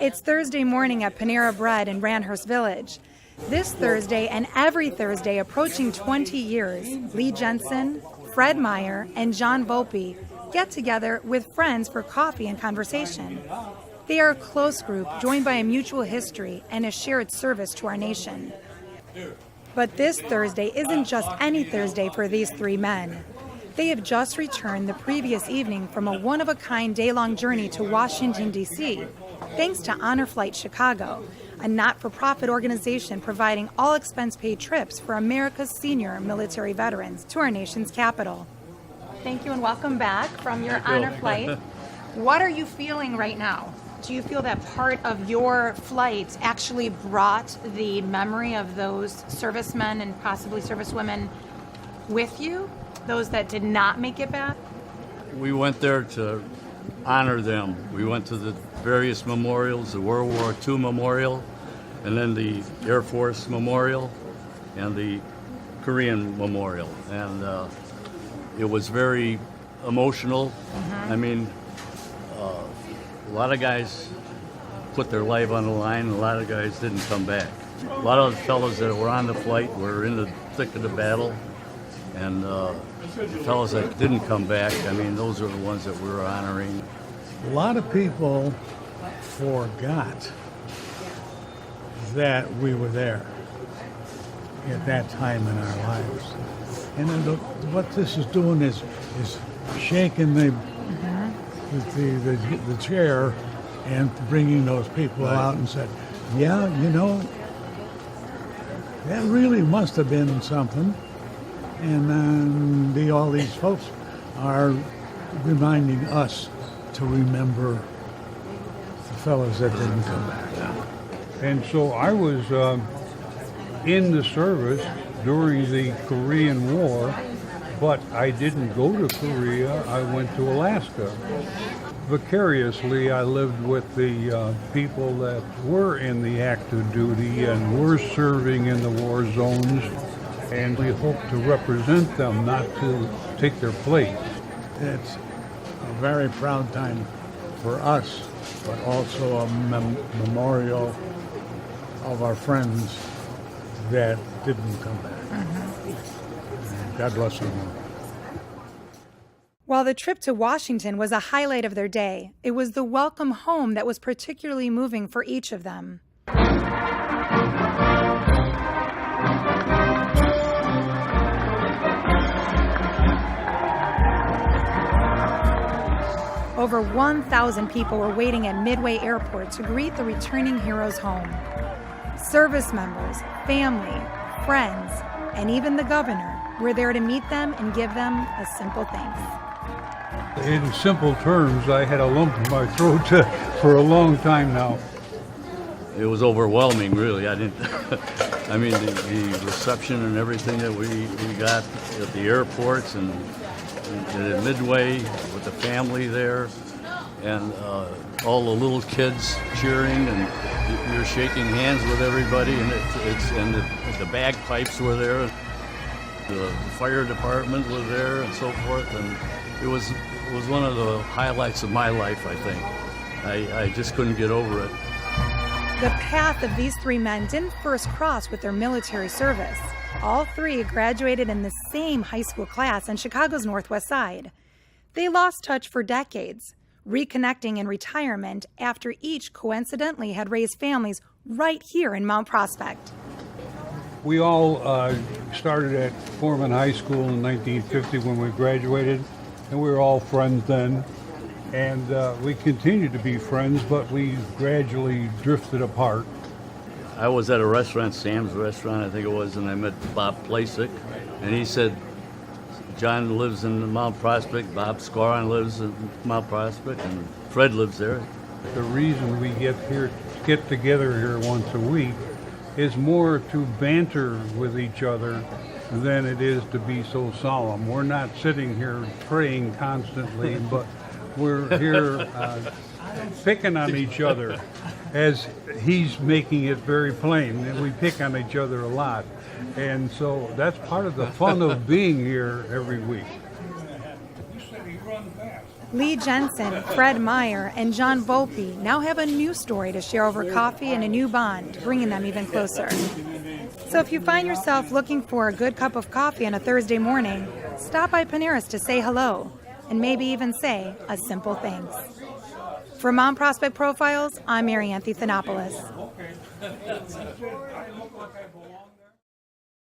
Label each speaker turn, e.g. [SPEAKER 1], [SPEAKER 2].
[SPEAKER 1] It's Thursday morning at Panera Bread in Randhurst Village. This Thursday and every Thursday approaching 20 years, Lee Jensen, Fred Meyer, and John Volpe get together with friends for coffee and conversation. They are a close group joined by a mutual history and a shared service to our nation. But this Thursday isn't just any Thursday for these three men. They have just returned the previous evening from a one-of-a-kind day-long journey to Washington, D.C., thanks to Honor Flight Chicago, a not-for-profit organization providing all-expense-paid trips for America's senior military veterans to our nation's capital. Thank you and welcome back from your Honor Flight. What are you feeling right now? Do you feel that part of your flight actually brought the memory of those servicemen and possibly servicewomen with you? Those that did not make it back?
[SPEAKER 2] We went there to honor them. We went to the various memorials, the World War II Memorial, and then the Air Force Memorial, and the Korean Memorial. And it was very emotional. I mean, a lot of guys put their life on the line, and a lot of guys didn't come back. A lot of the fellows that were on the flight were in the thick of the battle, and the fellows that didn't come back, I mean, those are the ones that we're honoring.
[SPEAKER 3] A lot of people forgot that we were there at that time in our lives. And then what this is doing is shaking the chair and bringing those people out and said, yeah, you know, that really must have been something. And all these folks are reminding us to remember the fellows that didn't come back.
[SPEAKER 4] And so I was in the service during the Korean War, but I didn't go to Korea. I went to Alaska. Vicariously, I lived with the people that were in the active duty and were serving in the war zones. And we hope to represent them, not to take their place.
[SPEAKER 3] It's a very proud time for us, but also a memorial of our friends that didn't come back. God bless them all.
[SPEAKER 1] While the trip to Washington was a highlight of their day, it was the welcome home that was particularly moving for each of them. Over 1,000 people were waiting at Midway Airport to greet the returning heroes home. Service members, family, friends, and even the governor were there to meet them and give them a simple thanks.
[SPEAKER 4] In simple terms, I had a lump in my throat for a long time now.
[SPEAKER 2] It was overwhelming, really. I mean, the reception and everything that we got at the airports and at Midway with the family there, and all the little kids cheering, and you're shaking hands with everybody, and the bagpipes were there, the fire department was there, and so forth, and it was one of the highlights of my life, I think. I just couldn't get over it.
[SPEAKER 1] The path of these three men didn't first cross with their military service. All three graduated in the same high school class on Chicago's Northwest Side. They lost touch for decades, reconnecting in retirement after each coincidentally had raised families right here in Mount Prospect.
[SPEAKER 4] We all started at Foreman High School in 1950 when we graduated, and we were all friends then. And we continued to be friends, but we gradually drifted apart.
[SPEAKER 2] I was at a restaurant, Sam's Restaurant, I think it was, and I met Bob Plasick, and he said, John lives in Mount Prospect, Bob Scoron lives in Mount Prospect, and Fred lives there.
[SPEAKER 4] The reason we get together here once a week is more to banter with each other than it is to be so solemn. We're not sitting here praying constantly, but we're here picking on each other, as he's making it very plain that we pick on each other a lot. And so that's part of the fun of being here every week. You said he runs fast.
[SPEAKER 1] Lee Jensen, Fred Meyer, and John Volpe now have a new story to share over coffee and a new bond, bringing them even closer. So if you find yourself looking for a good cup of coffee on a Thursday morning, stop by Panera's to say hello, and maybe even say a simple thanks. For Mom Prospect Profiles, I'm Mary Ann Thanopoulos.